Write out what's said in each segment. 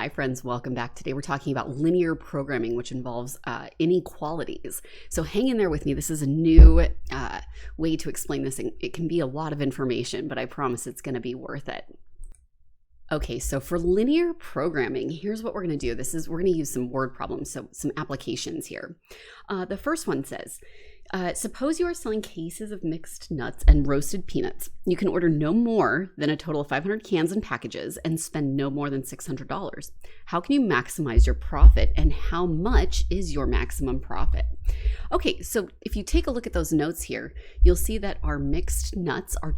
Hi friends, welcome back. Today we're talking about linear programming, which involves inequalities. So hang in there with me. This is a new way to explain this. It can be a lot of information, but I promise it's going to be worth it. Okay, so for linear programming, here's what we're going to do. We're going to use some word problems, so some applications here. The first one says, suppose you are selling cases of mixed nuts and roasted peanuts. You can order no more than a total of 500 cans and packages and spend no more than $600. How can you maximize your profit, and how much is your maximum profit? Okay, so if you take a look at those notes here, you'll see that our mixed nuts are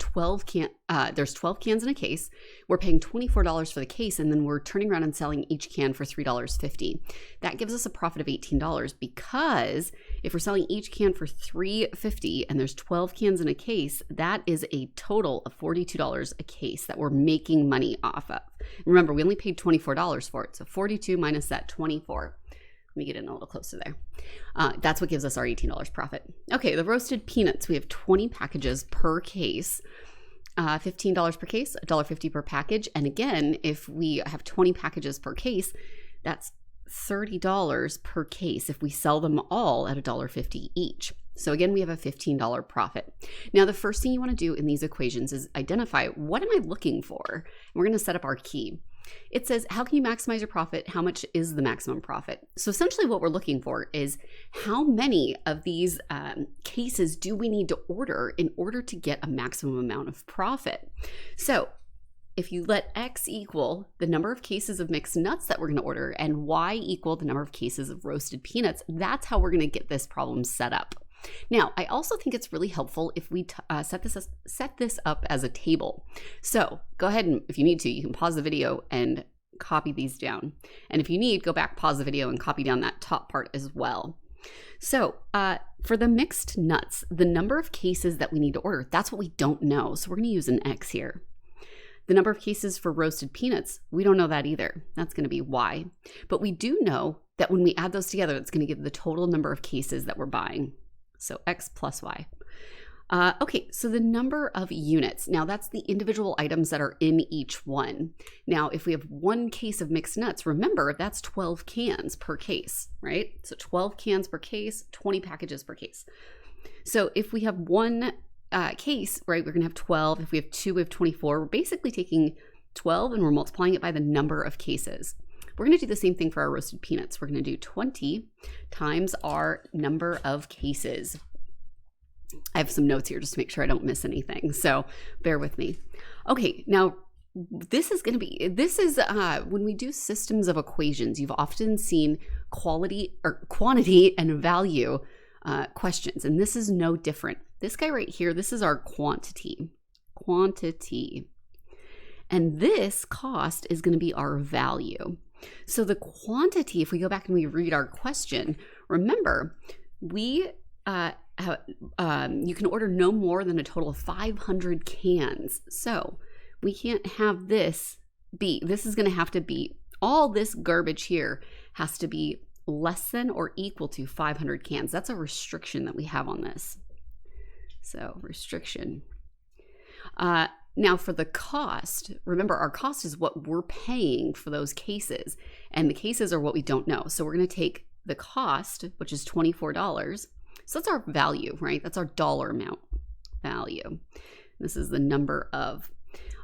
there's 12 cans in a case. We're paying $24 for the case, and then we're turning around and selling each can for $3.50. That gives us a profit of $18 because if we're selling each can for $3.50 and there's 12 cans in a case, that is a total of $42 a case that we're making money off of. Remember, we only paid $24 for it, so 42 minus that 24. Let me get in a little closer there. That's what gives us our $18 profit. Okay, the roasted peanuts, we have 20 packages per case, $15 per case, $1.50 per package. And again, if we have 20 packages per case, that's $30 per case if we sell them all at $1.50 each. So again, we have a $15 profit. Now, the first thing you want to do in these equations is identify, what am I looking for? And we're going to set up our key. It says, how can you maximize your profit? How much is the maximum profit? So essentially what we're looking for is how many of these cases do we need to order in order to get a maximum amount of profit? So if you let X equal the number of cases of mixed nuts that we're going to order and Y equal the number of cases of roasted peanuts, that's how we're going to get this problem set up. Now, I also think it's really helpful if we set this up as a table. So go ahead and, if you need to, you can pause the video and copy these down. And if you need, go back, pause the video, and copy down that top part as well. So for the mixed nuts, the number of cases that we need to order, that's what we don't know. So we're going to use an X here. The number of cases for roasted peanuts, we don't know that either. That's going to be Y. But we do know that when we add those together, it's going to give the total number of cases that we're buying. So X plus Y. Okay, so the number of units. Now that's the individual items that are in each one. Now, if we have one case of mixed nuts, remember that's 12 cans per case, right? So 12 cans per case, 20 packages per case. So if we have one case, right, we're gonna have 12. If we have two, we have 24. We're basically taking 12 and we're multiplying it by the number of cases. We're going to do the same thing for our roasted peanuts. We're going to do 20 times our number of cases. I have some notes here just to make sure I don't miss anything, so bear with me. Okay, now this is when we do systems of equations, you've often seen quantity and value questions, and this is no different. This guy right here, this is our quantity. And this cost is going to be our value. So the quantity, if we go back and we read our question, remember, you can order no more than a total of 500 cans. So we can't have this is going to have to be, all this garbage here has to be less than or equal to 500 cans. That's a restriction that we have on this. So restriction. Now for the cost, remember our cost is what we're paying for those cases, and the cases are what we don't know. So we're going to take the cost, which is $24. So that's our value, right? That's our dollar amount value. This is the number of,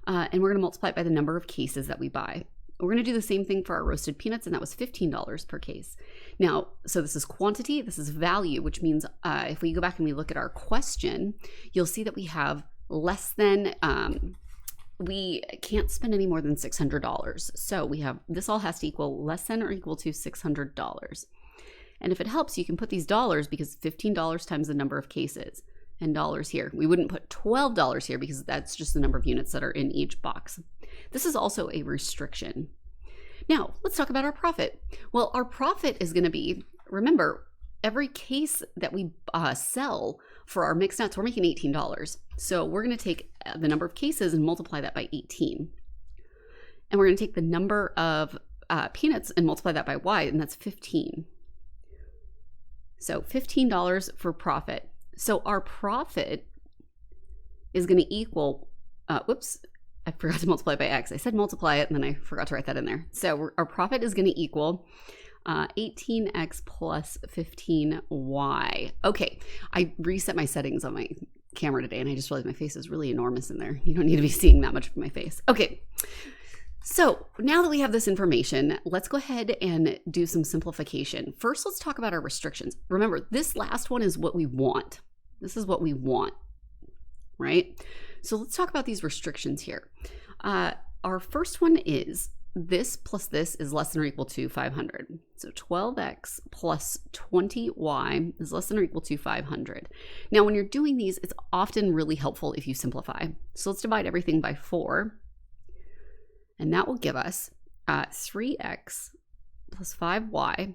and we're going to multiply it by the number of cases that we buy. We're going to do the same thing for our roasted peanuts, and that was $15 per case. Now, so this is quantity, this is value, which means if we go back and we look at our question, you'll see that we have less than, we can't spend any more than $600. So we have, this all has to equal less than or equal to $600. And if it helps, you can put these dollars because $15 times the number of cases and dollars here. We wouldn't put $12 here because that's just the number of units that are in each box. This is also a restriction. Now, let's talk about our profit. Well, our profit is going to be, remember, every case that we sell for our mixed nuts, we're making $18. So we're going to take the number of cases and multiply that by 18. And we're going to take the number of peanuts and multiply that by Y, and that's 15. So $15 for profit. So our profit is going to equal, I forgot to multiply by x. I said multiply it, and then I forgot to write that in there. So our profit is going to equal 18x plus 15y. Okay, I reset my settings on my camera today, and I just realized my face is really enormous in there. You don't need to be seeing that much of my face. Okay, so now that we have this information, let's go ahead and do some simplification. First, let's talk about our restrictions. Remember, this last one is what we want. This is what we want, right? So let's talk about these restrictions here. Our first one is this plus this is less than or equal to 500. So 12x plus 20y is less than or equal to 500. Now, when you're doing these, it's often really helpful if you simplify. So let's divide everything by 4. And that will give us 3x plus 5y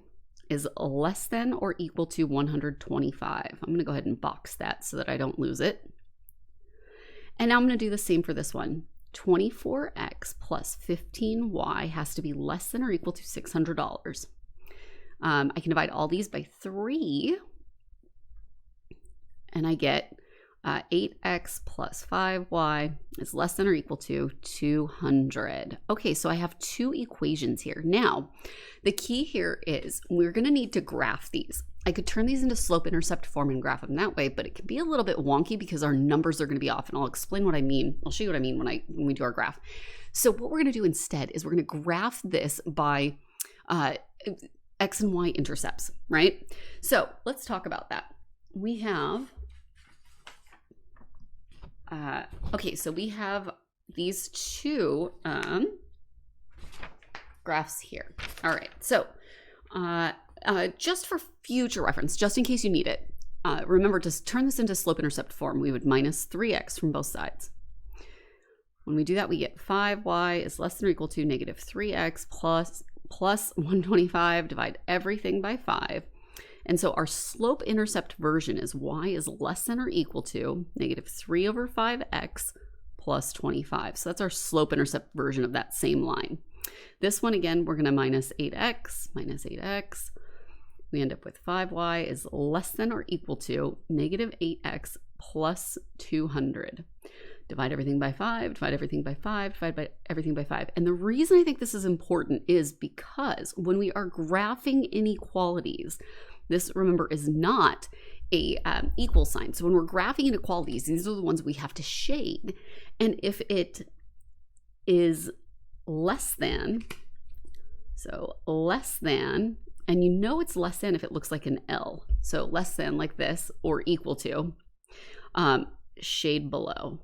is less than or equal to 125. I'm going to go ahead and box that so that I don't lose it. And now I'm going to do the same for this one. 24x plus 15y has to be less than or equal to $600. I can divide all these by 3, and I get 8x plus 5y is less than or equal to 200. Okay, so I have two equations here. Now, the key here is we're going to need to graph these. I could turn these into slope-intercept form and graph them that way, but it can be a little bit wonky because our numbers are going to be off, and I'll explain what I mean. I'll show you what I mean when we do our graph. So what we're going to do instead is we're going to graph this by x and y intercepts, right? So let's talk about that. We have okay, so we have these two graphs here. All right, so just for future reference, just in case you need it, remember to turn this into slope-intercept form. We would minus 3x from both sides. When we do that, we get 5y is less than or equal to negative 3x plus 125, divide everything by 5. And so our slope-intercept version is y is less than or equal to negative 3 over 5x plus 25. So that's our slope-intercept version of that same line. This one, again, we're going to minus 8x. We end up with 5y is less than or equal to negative 8x plus 200. Divide everything by 5, divide everything by 5, divide by everything by 5. And the reason I think this is important is because when we are graphing inequalities, this, remember, is not a equal sign. So when we're graphing inequalities, these are the ones we have to shade. And if it is less than, so less than, and you know it's less than if it looks like an L. So less than like this or equal to, shade below.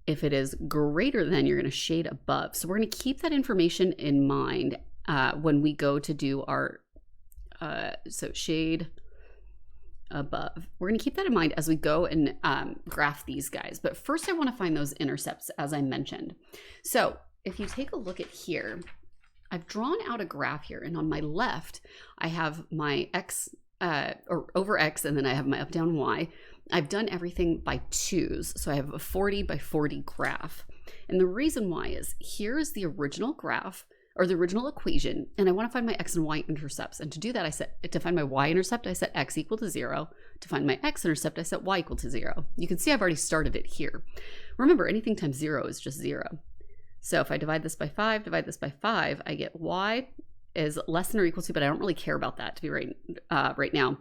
If it is greater than, you're going to shade above. So we're going to keep that information in mind when we go to do our, so shade above. We're going to keep that in mind as we go and graph these guys. But first I want to find those intercepts, as I mentioned. So if you take a look at here, I've drawn out a graph here, and on my left, I have my x, or over x, and then I have my up, down, y. I've done everything by 2s, so I have a 40 by 40 graph. And the reason why is here is the original graph, or the original equation, and I want to find my x and y intercepts. And to do that, I set, to find my y-intercept, I set x equal to 0. To find my x-intercept, I set y equal to 0. You can see I've already started it here. Remember, anything times 0 is just 0. So if I divide this by 5, divide this by 5, I get y is less than or equal to, but I don't really care about that to be right now.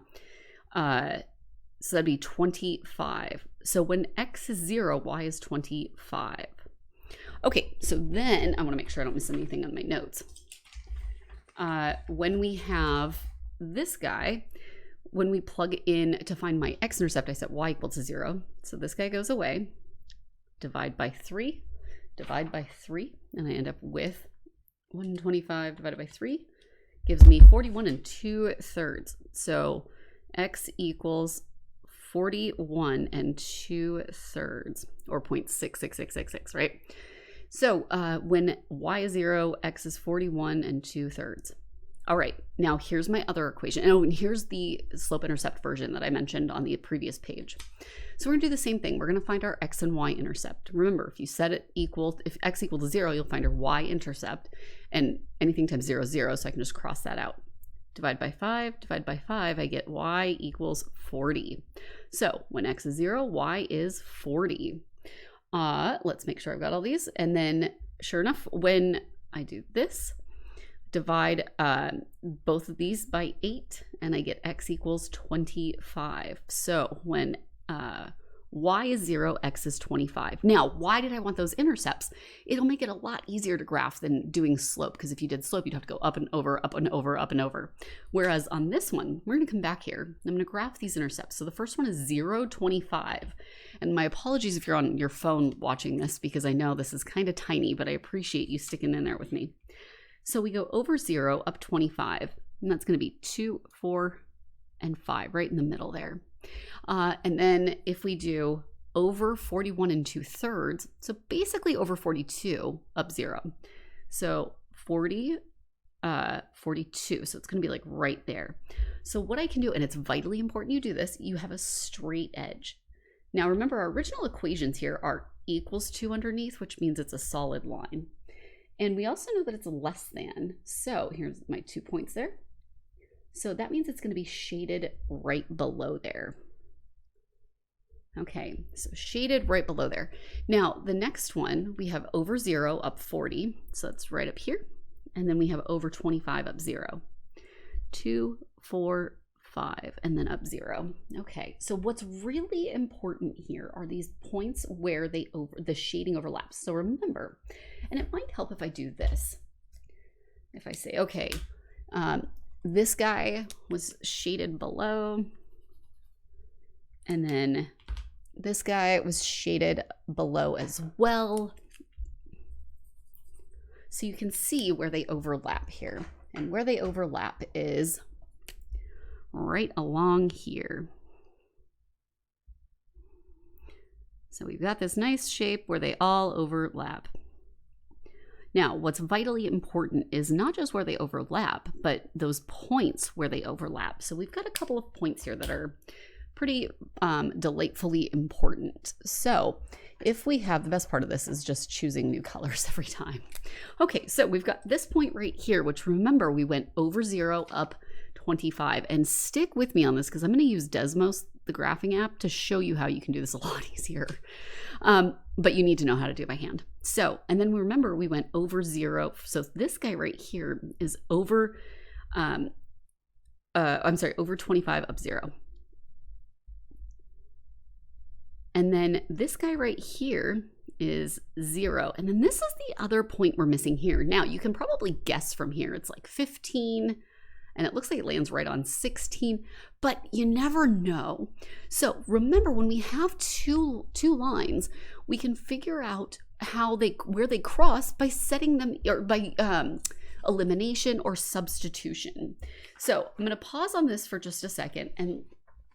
So that'd be 25. So when x is 0, y is 25. Okay, so then I want to make sure I don't miss anything on my notes. When we have this guy, when we plug in to find my x-intercept, I set y equal to 0. So this guy goes away. Divide by 3, divide by 3, and I end up with 125 divided by 3 gives me 41 2/3. So x equals 41 2/3, or 0.66666, right? So when y is 0, x is 41 2/3. All right, now here's my other equation. Oh, and here's the slope-intercept version that I mentioned on the previous page. So we're gonna do the same thing. We're gonna find our x and y intercept. Remember, if you set it equal, if x equal to 0, you'll find our y intercept, and anything times 0 is 0, so I can just cross that out. Divide by 5, I get y equals 40. So when x is 0, y is 40. Let's make sure I've got all these. And then sure enough, when I do this, divide both of these by 8, and I get x equals 25. So when y is 0, x is 25. Now, why did I want those intercepts? It'll make it a lot easier to graph than doing slope, because if you did slope, you'd have to go up and over, up and over, up and over. Whereas on this one, we're going to come back here. I'm going to graph these intercepts. So the first one is 0, 25. And my apologies if you're on your phone watching this, because I know this is kind of tiny, but I appreciate you sticking in there with me. So we go over 0, up 25, and that's going to be 2, 4, and 5, right in the middle there. And then if we do over 41 and 2/3, so basically over 42, up 0. So 40, 42, so it's going to be like right there. So what I can do, and it's vitally important you do this, you have a straight edge. Now remember, our original equations here are equals 2 underneath, which means it's a solid line. And we also know that it's less than. So here's my 2 points there. So that means it's going to be shaded right below there. Okay, so shaded right below there. Now the next one, we have over 0, up 40. So that's right up here. And then we have over 25, up 0. 2, 4, 5, and then up 0. Okay, so what's really important here are these points where the shading overlaps. So remember, and it might help if I do this. If I say, okay, this guy was shaded below, and then this guy was shaded below as well. So you can see where they overlap here. And where they overlap is right along here. So we've got this nice shape where they all overlap. Now, what's vitally important is not just where they overlap, but those points where they overlap. So we've got a couple of points here that are pretty delightfully important. So if we have, the best part of this is just choosing new colors every time. Okay, so we've got this point right here, which remember we went over 0, up 25, and stick with me on this because I'm going to use Desmos, the graphing app, to show you how you can do this a lot easier. But you need to know how to do it by hand. So, and then we remember we went over 0. So this guy right here is over, over 25, up 0. And then this guy right here is 0. And then this is the other point we're missing here. Now you can probably guess from here. It's like 15, and it looks like it lands right on 16, but you never know. So remember, when we have two lines, we can figure out where they cross by setting them, or by elimination or substitution. So I'm going to pause on this for just a second, and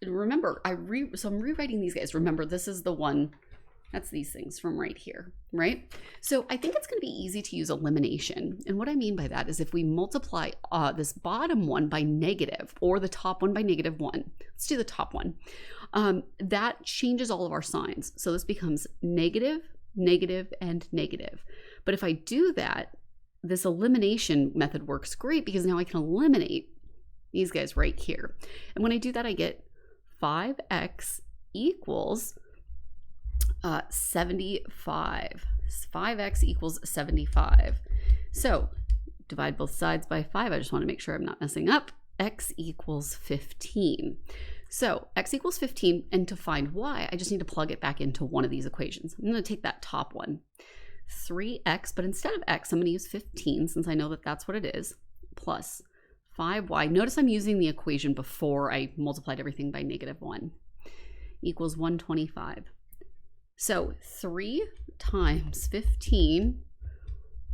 remember, I'm rewriting these guys. Remember, this is the one, that's these things from right here, right? So I think it's going to be easy to use elimination. And what I mean by that is if we multiply this bottom one by negative, or the top one by -1, let's do the top one, that changes all of our signs. So this becomes negative, negative, and negative. But if I do that, this elimination method works great because now I can eliminate these guys right here. And when I do that, I get 5x equals 75. 5x equals 75. So divide both sides by 5. I just want to make sure I'm not messing up. X equals 15. So x equals 15, and to find y, I just need to plug it back into one of these equations. I'm going to take that top one, 3x, but instead of x, I'm going to use 15 since I know that that's what it is, plus 5y. Notice I'm using the equation before I multiplied everything by -1, equals 125. So 3 times 15,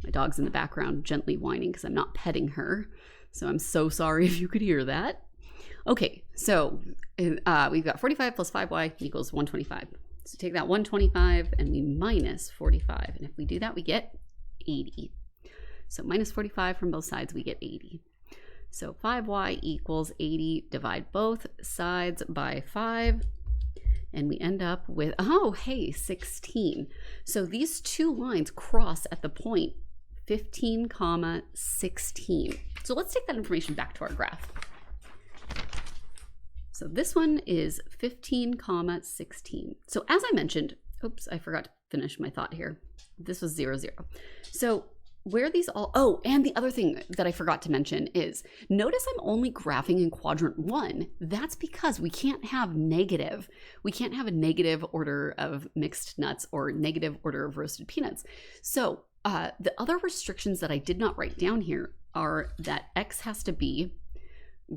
my dog's in the background gently whining because I'm not petting her. So I'm so sorry if you could hear that. Okay, so we've got 45 plus 5y equals 125. So take that 125 and we minus 45. And if we do that, we get 80. So minus 45 from both sides, we get 80. So 5y equals 80, divide both sides by 5, and we end up with, oh, hey, 16. So these two lines cross at the point 15, 16. So let's take that information back to our graph. So this one is 15, 16. So as I mentioned, oops, I forgot to finish my thought here. This was 0, 0. So where these all, oh, and the other thing that I forgot to mention is, notice I'm only graphing in quadrant 1. That's because we can't have a negative order of mixed nuts or negative order of roasted peanuts. So the other restrictions that I did not write down here are that X has to be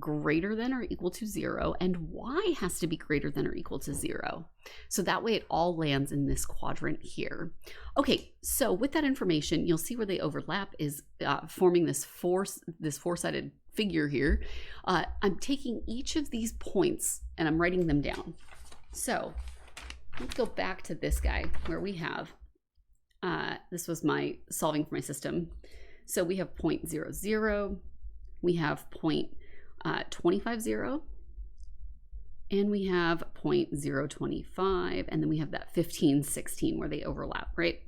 greater than or equal to 0 and Y has to be greater than or equal to 0. So that way it all lands in this quadrant here. Okay, so with that information, you'll see where they overlap is forming this four-sided figure here. I'm taking each of these points and I'm writing them down. So let's go back to this guy where we have, this was my solving for my system. So we have 0.00, we have 0.250, and we have 0.025, and then we have that 1516 where they overlap, right?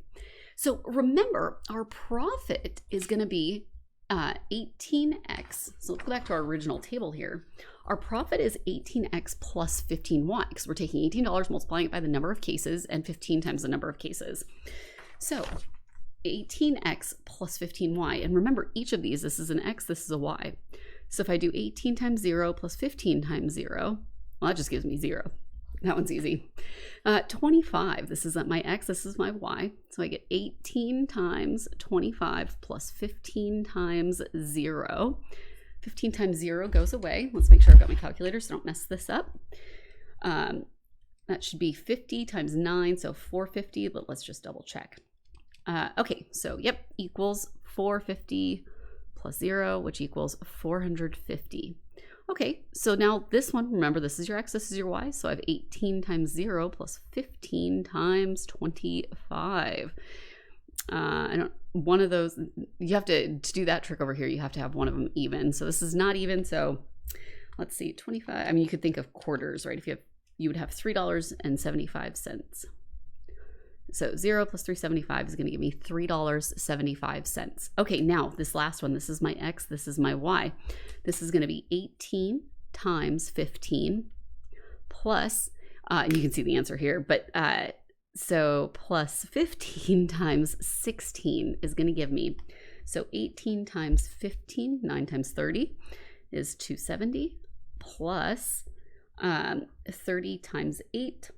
So remember, our profit is going to be 18x. So let's go back to our original table here. Our profit is 18x plus 15y, because we're taking $18, multiplying it by the number of cases, and 15 times the number of cases. So 18x plus 15y, and remember each of these, this is an x, this is a y. So if I do 18 times 0 plus 15 times 0, well, that just gives me 0. That one's easy. 25, this is my x, this is my y. So I get 18 times 25 plus 15 times 0. 15 times 0 goes away. Let's make sure I've got my calculator so I don't mess this up. That should be 50 times 9, so 450, but let's just double check. Okay, so yep, equals 450 plus 0, which equals 450. Okay, so now this one, remember this is your x, this is your y, so I have 18 times 0 plus 15 times 25. One of those, you have to do that trick over here, you have to have one of them even. So this is not even, so let's see, 25, I mean, you could think of quarters, right? You would have $3.75. So 0 plus 375 is going to give me $3.75. Okay, now this last one, this is my x, this is my y. This is going to be 18 times 15 plus, and you can see the answer here, but so plus 15 times 16 is going to give me, so 18 times 15, 9 times 30 is 270 plus 30 times 8.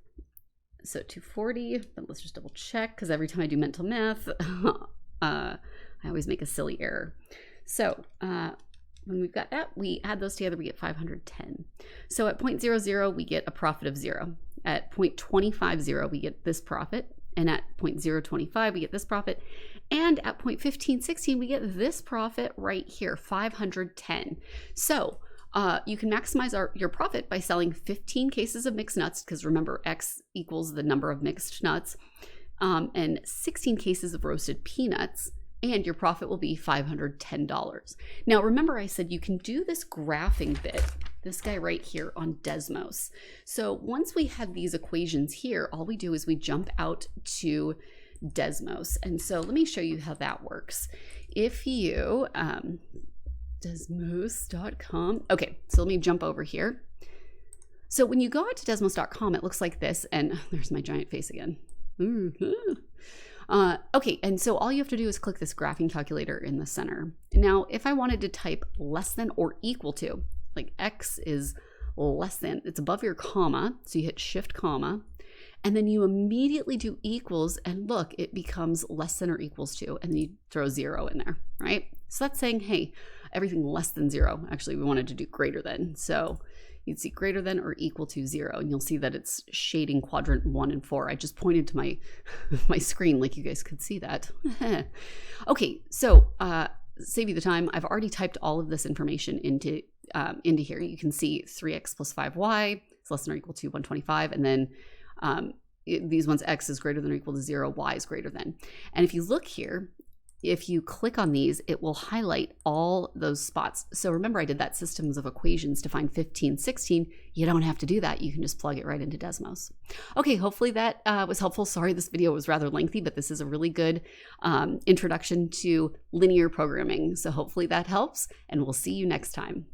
So 240, but let's just double check because every time I do mental math, I always make a silly error. So when we've got that, we add those together, we get 510. So at 0.00, we get a profit of 0. At 0.250, we get this profit. And at 0.025, we get this profit. And at 0.1516, we get this profit right here, 510. So you can maximize your profit by selling 15 cases of mixed nuts, because remember, X equals the number of mixed nuts, and 16 cases of roasted peanuts, and your profit will be $510. Now, remember I said you can do this graphing bit, this guy right here on Desmos. So once we have these equations here, all we do is we jump out to Desmos. And so let me show you how that works. If you... Desmos.com. Okay, so let me jump over here. So when you go out to Desmos.com, it looks like this, and there's my giant face again. Okay, and so all you have to do is click this graphing calculator in the center. Now, if I wanted to type less than or equal to, like X is less than, it's above your comma, so you hit Shift comma, and then you immediately do equals, and look, it becomes less than or equals to, and then you throw 0 in there, right? So that's saying, hey, everything less than 0. Actually, we wanted to do greater than. So you'd see greater than or equal to 0, and you'll see that it's shading quadrant 1 and 4. I just pointed to my screen like you guys could see that. Okay, so save you the time. I've already typed all of this information into here. You can see 3x plus 5y is less than or equal to 125, and then these ones, x is greater than or equal to 0, y is greater than. And if you look here, if you click on these, it will highlight all those spots. So remember, I did that systems of equations to find 15, 16. You don't have to do that. You can just plug it right into Desmos. Okay, hopefully that was helpful. Sorry, this video was rather lengthy, but this is a really good introduction to linear programming. So hopefully that helps, and we'll see you next time.